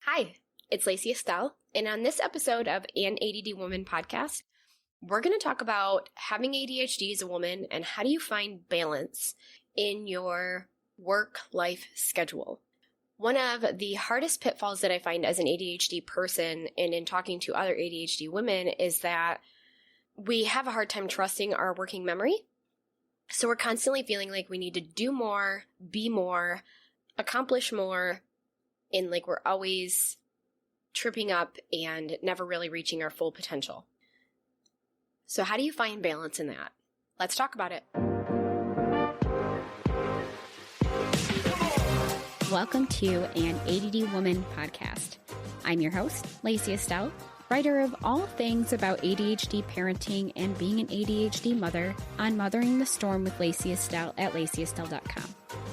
Hi, it's Lacy Estelle, and on this episode of An ADD Woman podcast, we're going to talk about having ADHD as a woman and how do you find balance in your work-life schedule. One of the hardest pitfalls that I find as an ADHD person and in talking to other ADHD women is that we have a hard time trusting our working memory. So we're constantly feeling like we need to do more, be more, accomplish more, and like we're always tripping up and never really reaching our full potential. So how do you find balance in that? Let's talk about it. Welcome to An ADD Woman podcast. I'm your host, Lacy Estelle, writer of all things about ADHD parenting and being an ADHD mother on Mothering the Storm with Lacy Estelle at lacyestelle.com.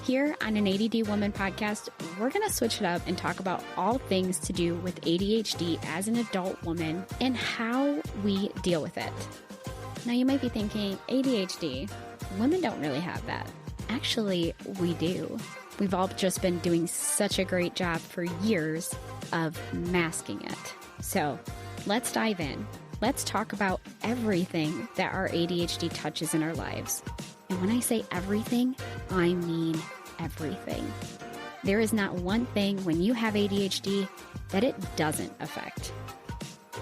Here on An ADD Woman podcast, we're going to switch it up and talk about all things to do with ADHD as an adult woman and how we deal with it. Now you might be thinking, ADHD, women don't really have that. Actually, we do. We've all just been doing such a great job for years of masking it. So let's dive in. Let's talk about everything that our ADHD touches in our lives. And when I say everything, I mean everything. There is not one thing when you have ADHD that it doesn't affect.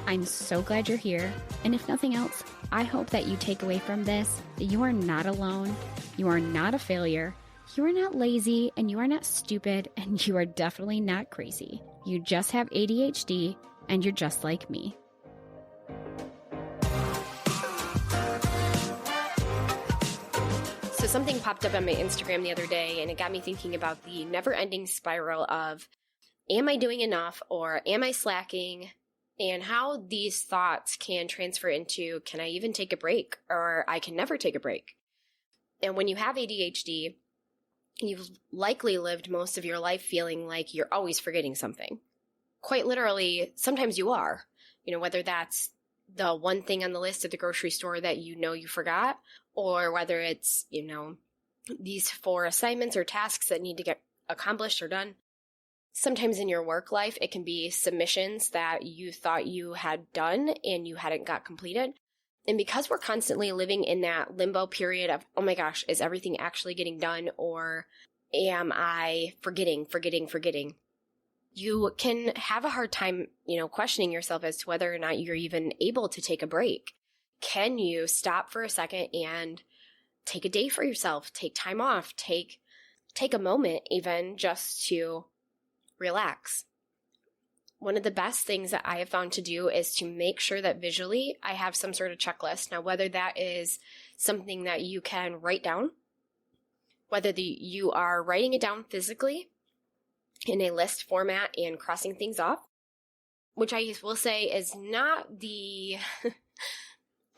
I'm so glad you're here. And if nothing else, I hope that you take away from this that you are not alone, you are not a failure, you are not lazy, and you are not stupid, and you are definitely not crazy. You just have ADHD, and you're just like me. So something popped up on my Instagram the other day, and it got me thinking about the never-ending spiral of, am I doing enough, or am I slacking, and how these thoughts can transfer into, can I even take a break, or I can never take a break. And when you have ADHD, you've likely lived most of your life feeling like you're always forgetting something. Quite literally, sometimes you are. Whether that's the one thing on the list at the grocery store that you forgot, or whether it's, these 4 assignments or tasks that need to get accomplished or done. Sometimes in your work life, it can be submissions that you thought you had done and you hadn't got completed. And because we're constantly living in that limbo period of, oh my gosh, is everything actually getting done, or am I forgetting? You can have a hard time, questioning yourself as to whether or not you're even able to take a break. Can you stop for a second and take a day for yourself, take time off, take a moment even just to relax? One of the best things that I have found to do is to make sure that visually I have some sort of checklist. Now, whether that is something that you can write down, whether you are writing it down physically in a list format and crossing things off, which I will say is not the,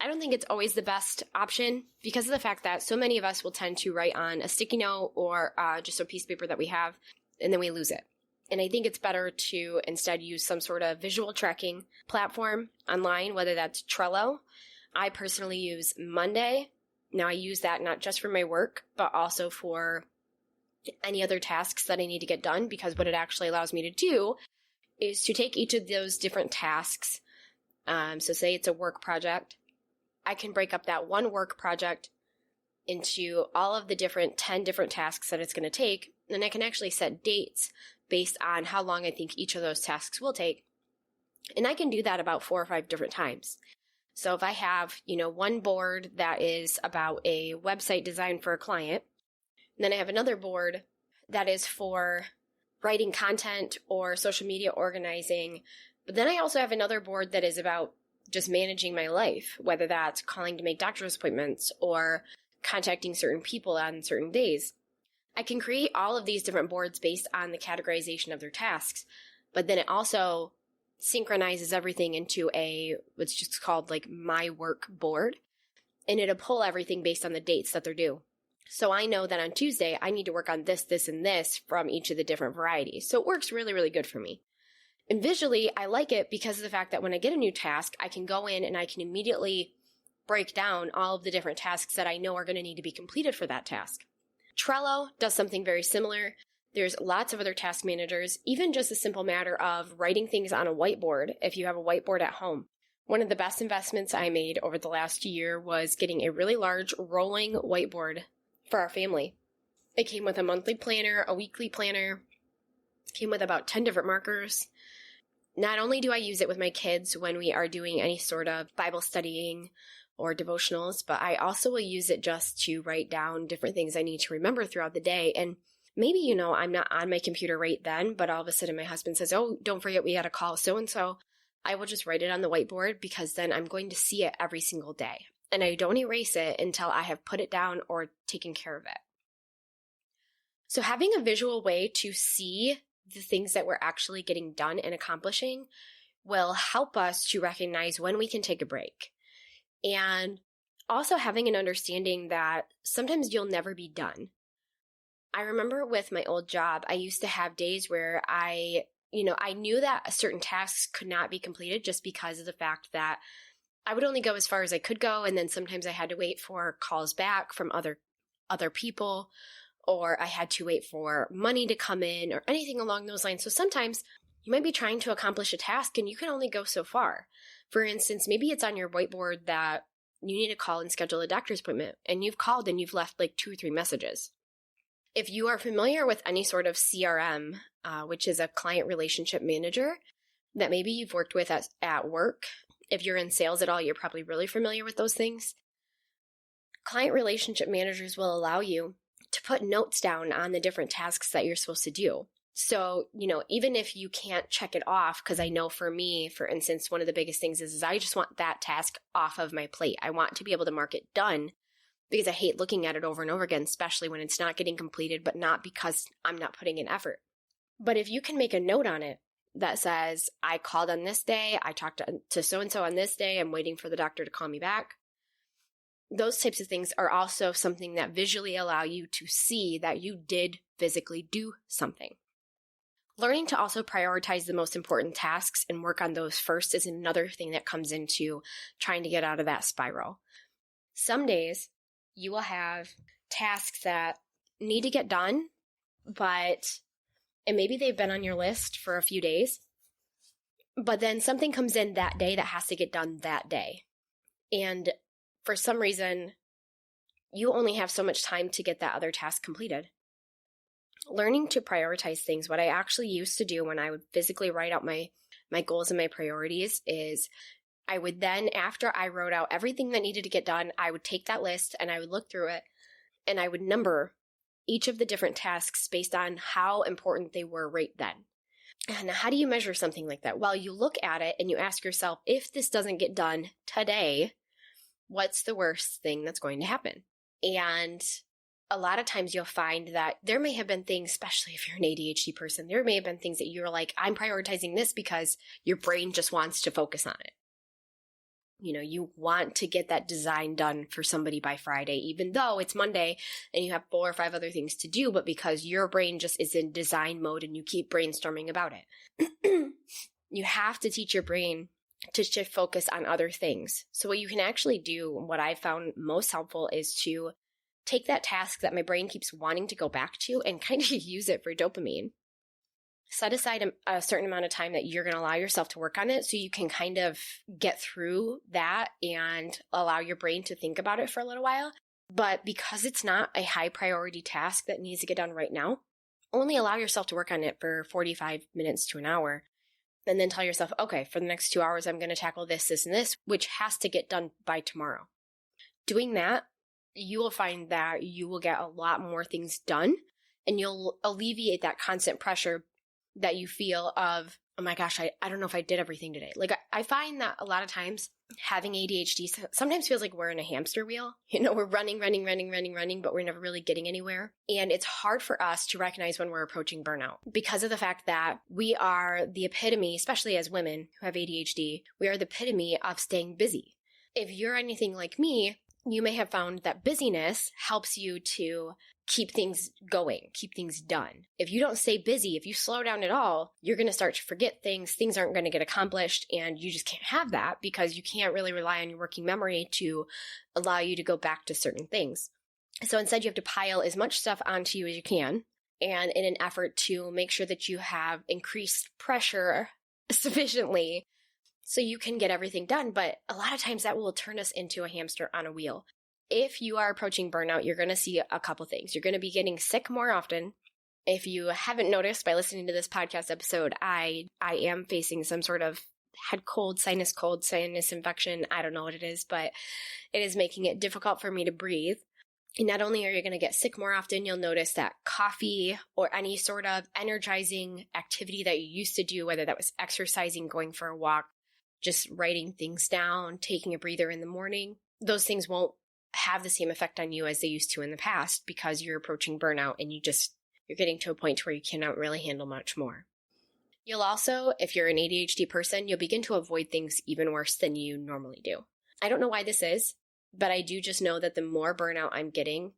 I don't think it's always the best option because of the fact that so many of us will tend to write on a sticky note or just a piece of paper that we have, and then we lose it. And I think it's better to instead use some sort of visual tracking platform online, whether that's Trello. I personally use Monday. Now I use that not just for my work, but also for any other tasks that I need to get done, because what it actually allows me to do is to take each of those different tasks. So say it's a work project. I can break up that one work project into all of the 10 different tasks that it's going to take. And I can actually set dates based on how long I think each of those tasks will take. And I can do that about 4 or 5 different times. So if I have, one board that is about a website design for a client, and then I have another board that is for writing content or social media organizing. But then I also have another board that is about just managing my life, whether that's calling to make doctor's appointments or contacting certain people on certain days. I can create all of these different boards based on the categorization of their tasks, but then it also synchronizes everything into what's just called like my work board, and it'll pull everything based on the dates that they're due. So I know that on Tuesday, I need to work on this, this, and this from each of the different varieties. So it works really, really good for me. And visually, I like it because of the fact that when I get a new task, I can go in and I can immediately break down all of the different tasks that I know are going to need to be completed for that task. Trello does something very similar. There's lots of other task managers, even just a simple matter of writing things on a whiteboard if you have a whiteboard at home. One of the best investments I made over the last year was getting a really large rolling whiteboard for our family. It came with a monthly planner, a weekly planner. It came with about 10 different markers. Not only do I use it with my kids when we are doing any sort of Bible studying or devotionals, but I also will use it just to write down different things I need to remember throughout the day. And maybe, I'm not on my computer right then, but all of a sudden my husband says, oh, don't forget we had to call so-and-so. I will just write it on the whiteboard because then I'm going to see it every single day. And I don't erase it until I have put it down or taken care of it. So having a visual way to see the things that we're actually getting done and accomplishing will help us to recognize when we can take a break. And also having an understanding that sometimes you'll never be done. I remember with my old job, I used to have days where I knew that certain tasks could not be completed just because of the fact that I would only go as far as I could go. And then sometimes I had to wait for calls back from other people, or I had to wait for money to come in or anything along those lines. So sometimes you might be trying to accomplish a task and you can only go so far. For instance, maybe it's on your whiteboard that you need to call and schedule a doctor's appointment, and you've called and you've left like 2 or 3 messages. If you are familiar with any sort of CRM, which is a client relationship manager that maybe you've worked with at work, if you're in sales at all, you're probably really familiar with those things. Client relationship managers will allow you to put notes down on the different tasks that you're supposed to do. So, even if you can't check it off, because I know for me, for instance, one of the biggest things is I just want that task off of my plate. I want to be able to mark it done, because I hate looking at it over and over again, especially when it's not getting completed, but not because I'm not putting in effort. But if you can make a note on it that says, I called on this day, I talked to so-and-so on this day, I'm waiting for the doctor to call me back. Those types of things are also something that visually allow you to see that you did physically do something. Learning to also prioritize the most important tasks and work on those first is another thing that comes into trying to get out of that spiral. Some days, you will have tasks that need to get done, and maybe they've been on your list for a few days, but then something comes in that day that has to get done that day. And for some reason, you only have so much time to get that other task completed. Learning to prioritize things, what I actually used to do when I would physically write out my goals and my priorities is I would then, after I wrote out everything that needed to get done, I would take that list and I would look through it and I would number each of the different tasks based on how important they were right then. And how do you measure something like that? Well, you look at it and you ask yourself, if this doesn't get done today, what's the worst thing that's going to happen? And a lot of times you'll find that there may have been things, especially if you're an ADHD person, there may have been things that you're like, I'm prioritizing this because your brain just wants to focus on it. You want to get that design done for somebody by Friday, even though it's Monday and you have 4 or 5 other things to do, but because your brain just is in design mode and you keep brainstorming about it. You have to teach your brain to shift focus on other things. So what you can actually do, what I found most helpful, is to take that task that my brain keeps wanting to go back to and kind of use it for dopamine. Set aside a certain amount of time that you're going to allow yourself to work on it so you can kind of get through that and allow your brain to think about it for a little while. But because it's not a high priority task that needs to get done right now, only allow yourself to work on it for 45 minutes to an hour. And then tell yourself, okay, for the next 2 hours, I'm going to tackle this, this, and this, which has to get done by tomorrow. Doing that, you will find that you will get a lot more things done and you'll alleviate that constant pressure that you feel of, oh my gosh, I don't know if I did everything today. Like I find that a lot of times having ADHD sometimes feels like we're in a hamster wheel. We're running, but we're never really getting anywhere. And it's hard for us to recognize when we're approaching burnout because of the fact that we are the epitome, especially as women who have ADHD, we are the epitome of staying busy. If you're anything like me, you may have found that busyness helps you to keep things going, keep things done. If you don't stay busy, if you slow down at all, you're going to start to forget things aren't going to get accomplished, and you just can't have that because you can't really rely on your working memory to allow you to go back to certain things. So instead, you have to pile as much stuff onto you as you can, and in an effort to make sure that you have increased pressure sufficiently so you can get everything done. But a lot of times that will turn us into a hamster on a wheel. If you are approaching burnout, you're going to see a couple things. You're going to be getting sick more often. If you haven't noticed by listening to this podcast episode, I am facing some sort of head cold, sinus infection. I don't know what it is, but it is making it difficult for me to breathe. And not only are you going to get sick more often, you'll notice that coffee or any sort of energizing activity that you used to do, whether that was exercising, going for a walk, just writing things down, taking a breather in the morning, those things won't have the same effect on you as they used to in the past because you're approaching burnout and you're getting to a point where you cannot really handle much more. You'll also, if you're an ADHD person, you'll begin to avoid things even worse than you normally do. I don't know why this is, but I do just know that the more burnout I'm getting,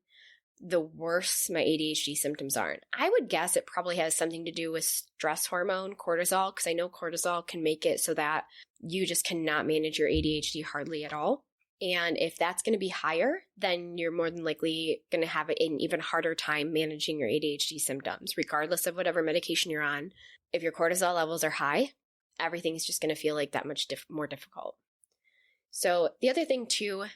the worse my ADHD symptoms are. I would guess it probably has something to do with stress hormone, cortisol, because I know cortisol can make it so that you just cannot manage your ADHD hardly at all. And if that's going to be higher, then you're more than likely going to have an even harder time managing your ADHD symptoms, regardless of whatever medication you're on. If your cortisol levels are high, everything's just going to feel like that much more difficult. So the other thing too,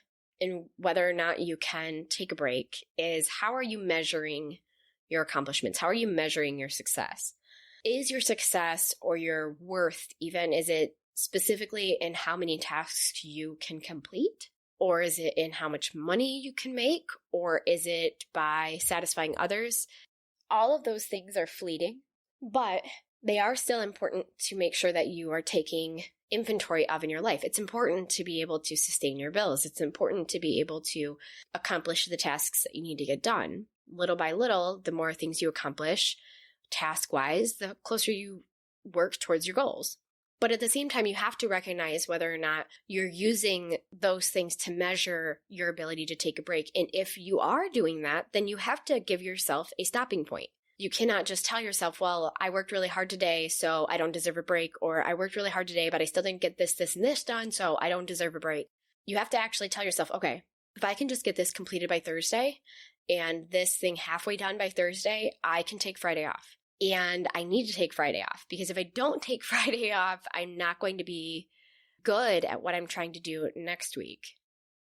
in whether or not you can take a break, is how are you measuring your accomplishments? How are you measuring your success? Is your success or your worth even, is it specifically in how many tasks you can complete? Or is it in how much money you can make? Or is it by satisfying others? All of those things are fleeting, but they are still important to make sure that you are taking inventory of in your life. It's important to be able to sustain your bills. It's important to be able to accomplish the tasks that you need to get done. Little by little, the more things you accomplish task-wise, the closer you work towards your goals. But at the same time, you have to recognize whether or not you're using those things to measure your ability to take a break. And if you are doing that, then you have to give yourself a stopping point. You cannot just tell yourself, well, I worked really hard today, so I don't deserve a break. Or I worked really hard today, but I still didn't get this, and this done, so I don't deserve a break. You have to actually tell yourself, okay, if I can just get this completed by Thursday and this thing halfway done by Thursday, I can take Friday off. And I need to take Friday off because if I don't take Friday off, I'm not going to be good at what I'm trying to do next week.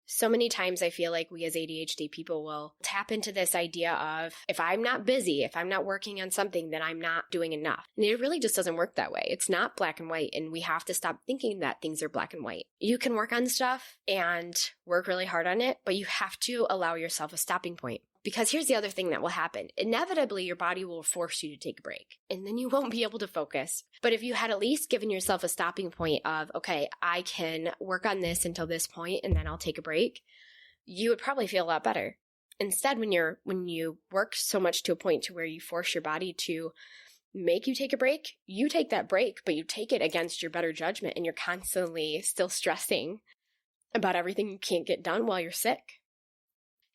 So many times I feel like we as ADHD people will tap into this idea of if I'm not busy, if I'm not working on something, then I'm not doing enough. And it really just doesn't work that way. It's not black and white, and we have to stop thinking that things are black and white. You can work on stuff and work really hard on it, but you have to allow yourself a stopping point. Because here's the other thing that will happen. Inevitably, your body will force you to take a break, and then you won't be able to focus. But if you had at least given yourself a stopping point of, okay, I can work on this until this point, and then I'll take a break, you would probably feel a lot better. Instead, when you work so much to a point to where you force your body to make you take a break, you take that break, but you take it against your better judgment, and you're constantly still stressing about everything you can't get done while you're sick.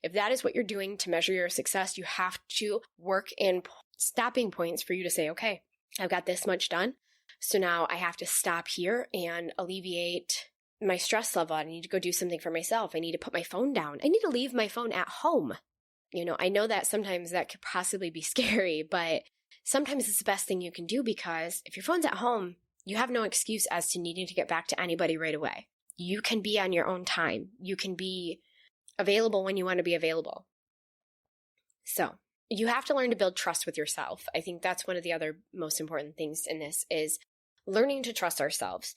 If that is what you're doing to measure your success, you have to work in stopping points for you to say, okay, I've got this much done. So now I have to stop here and alleviate my stress level. I need to go do something for myself. I need to put my phone down. I need to leave my phone at home. I know that sometimes that could possibly be scary, but sometimes it's the best thing you can do because if your phone's at home, you have no excuse as to needing to get back to anybody right away. You can be on your own time. You can be available when you want to be available. So you have to learn to build trust with yourself. I think that's one of the other most important things in this is learning to trust ourselves.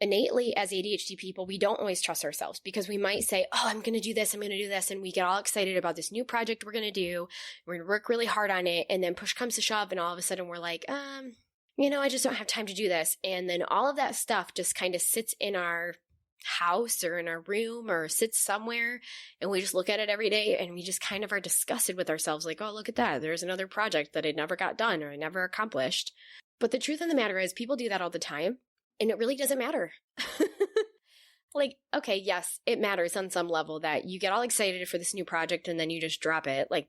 Innately, as ADHD people, we don't always trust ourselves because we might say, oh, I'm going to do this, and we get all excited about this new project we're going to do. We're going to work really hard on it, and then push comes to shove, and all of a sudden we're like, I just don't have time to do this. And then all of that stuff just kind of sits in our house or in our room or sits somewhere, and we just look at it every day, and we just kind of are disgusted with ourselves like, oh, look at that. There's another project that I never got done or I never accomplished. But the truth of the matter is people do that all the time, and it really doesn't matter. Like, okay, yes, it matters on some level that you get all excited for this new project and then you just drop it like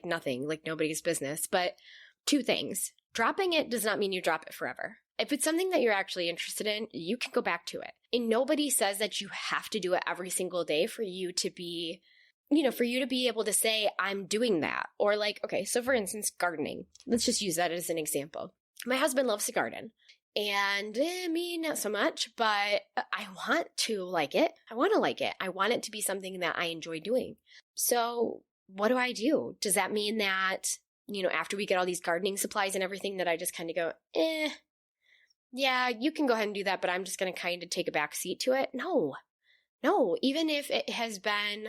nothing, like nobody's business. But two things. Dropping it does not mean you drop it forever. If it's something that you're actually interested in, you can go back to it. And nobody says that you have to do it every single day for you to be for you to be able to say, I'm doing that. Or like, okay, so for instance, gardening. Let's just use that as an example. My husband loves to garden. And me, not so much, but I want to like it. I want to like it. I want it to be something that I enjoy doing. So what do? Does that mean that, after we get all these gardening supplies and everything, that I just kind of go, yeah, you can go ahead and do that, but I'm just going to kind of take a back seat to it? No. Even if it has been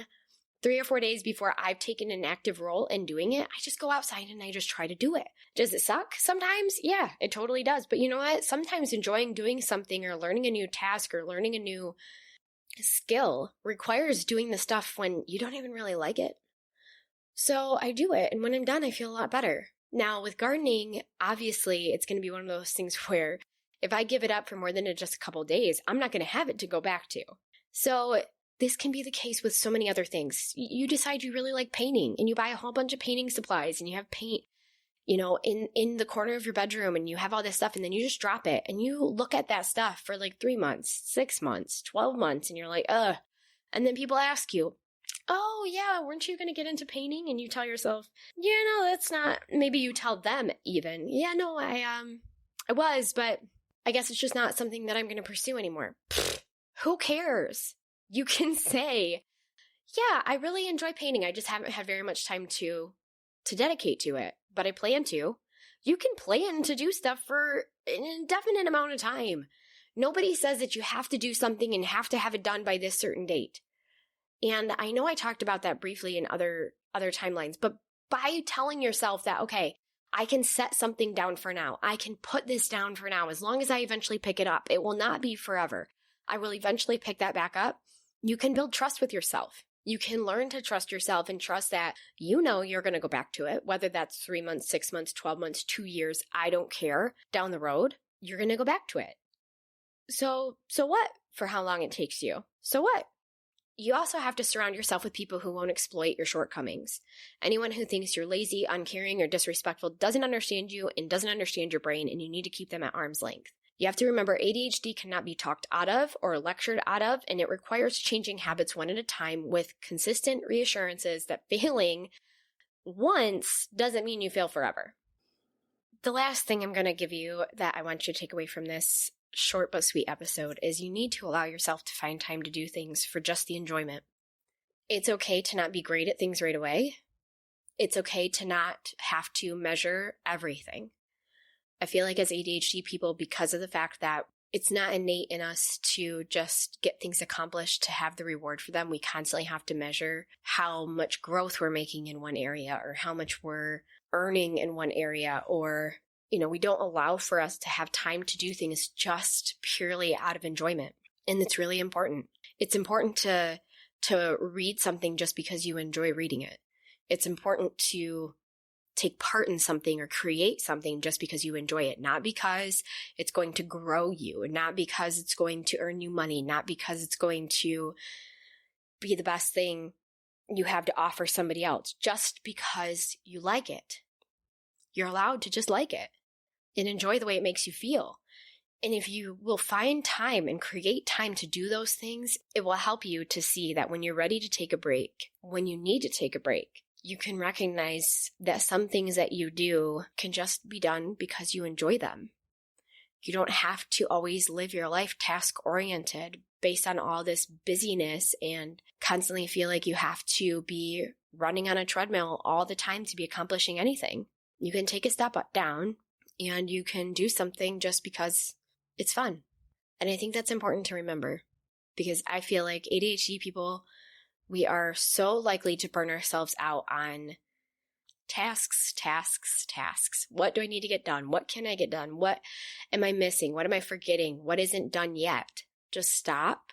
3 or 4 days before I've taken an active role in doing it, I just go outside and I just try to do it. Does it suck sometimes? Yeah, it totally does. But you know what? Sometimes enjoying doing something or learning a new task or learning a new skill requires doing the stuff when you don't even really like it. So I do it, and when I'm done, I feel a lot better. Now, with gardening, obviously, it's going to be one of those things where if I give it up for more than just a couple days, I'm not going to have it to go back to. So this can be the case with so many other things. You decide you really like painting, and you buy a whole bunch of painting supplies, and you have paint, in the corner of your bedroom, and you have all this stuff, and then you just drop it, and you look at that stuff for like 3 months, 6 months, 12 months, and you're like, ugh. And then people ask you, oh yeah, weren't you going to get into painting? And you tell yourself, yeah, no, that's not. Maybe you tell them even, yeah, no, I was, but I guess it's just not something that I'm going to pursue anymore. Pfft, who cares? You can say, yeah, I really enjoy painting. I just haven't had very much time to dedicate to it, but I plan to. You can plan to do stuff for an indefinite amount of time. Nobody says that you have to do something and have to have it done by this certain date. And I know I talked about that briefly in other timelines, but by telling yourself that, okay, I can set something down for now. I can put this down for now. As long as I eventually pick it up, it will not be forever. I will eventually pick that back up. You can build trust with yourself. You can learn to trust yourself and trust that you're going to go back to it, whether that's 3 months, 6 months, 12 months, 2 years, I don't care. Down the road, you're going to go back to it. So what? For how long it takes you. So what? You also have to surround yourself with people who won't exploit your shortcomings. Anyone who thinks you're lazy, uncaring, or disrespectful doesn't understand you and doesn't understand your brain, and you need to keep them at arm's length. You have to remember ADHD cannot be talked out of or lectured out of, and it requires changing habits one at a time with consistent reassurances that failing once doesn't mean you fail forever. The last thing I'm going to give you that I want you to take away from this short but sweet episode is you need to allow yourself to find time to do things for just the enjoyment. It's okay to not be great at things right away. It's okay to not have to measure everything. I feel like as ADHD people, because of the fact that it's not innate in us to just get things accomplished to have the reward for them, we constantly have to measure how much growth we're making in one area or how much we're earning in one area, or we don't allow for us to have time to do things just purely out of enjoyment. And it's really important. It's important to read something just because you enjoy reading it. It's important to take part in something or create something just because you enjoy it, not because it's going to grow you, not because it's going to earn you money, not because it's going to be the best thing you have to offer somebody else, just because you like it. You're allowed to just like it and enjoy the way it makes you feel. And if you will find time and create time to do those things, it will help you to see that when you're ready to take a break, when you need to take a break, you can recognize that some things that you do can just be done because you enjoy them. You don't have to always live your life task-oriented based on all this busyness and constantly feel like you have to be running on a treadmill all the time to be accomplishing anything. You can take a step down and you can do something just because it's fun. And I think that's important to remember, because I feel like ADHD people, we are so likely to burn ourselves out on tasks. What do I need to get done? What can I get done? What am I missing? What am I forgetting? What isn't done yet? Just stop,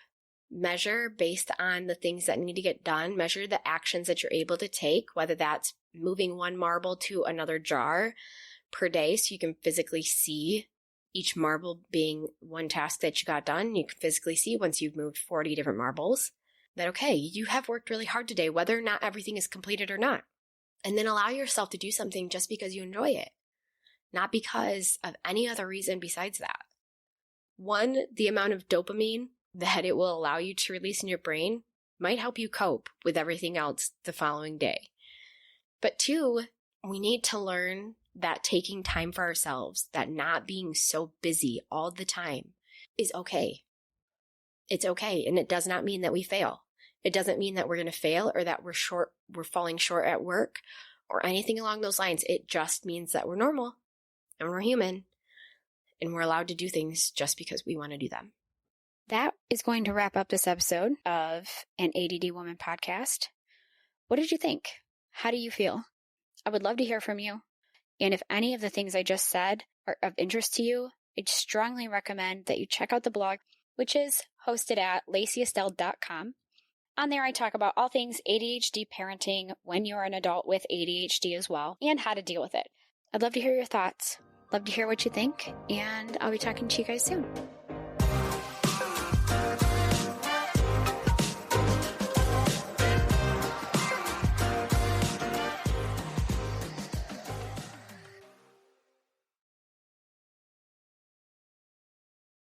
measure based on the things that need to get done, measure the actions that you're able to take, whether that's moving one marble to another jar per day so you can physically see each marble being one task that you got done. You can physically see once you've moved 40 different marbles that, okay, you have worked really hard today, whether or not everything is completed or not. And then allow yourself to do something just because you enjoy it, not because of any other reason besides that. One, the amount of dopamine that it will allow you to release in your brain might help you cope with everything else the following day. But 2, we need to learn that taking time for ourselves, that not being so busy all the time is okay. It's okay. And it does not mean that we fail. It doesn't mean that we're going to fail or that we're falling short at work or anything along those lines. It just means that we're normal and we're human and we're allowed to do things just because we want to do them. That is going to wrap up this episode of an ADD Woman podcast. What did you think? How do you feel? I would love to hear from you. And if any of the things I just said are of interest to you, I'd strongly recommend that you check out the blog, which is hosted at lacyestelle.com. On there, I talk about all things ADHD parenting when you're an adult with ADHD as well, and how to deal with it. I'd love to hear your thoughts. Love to hear what you think, and I'll be talking to you guys soon.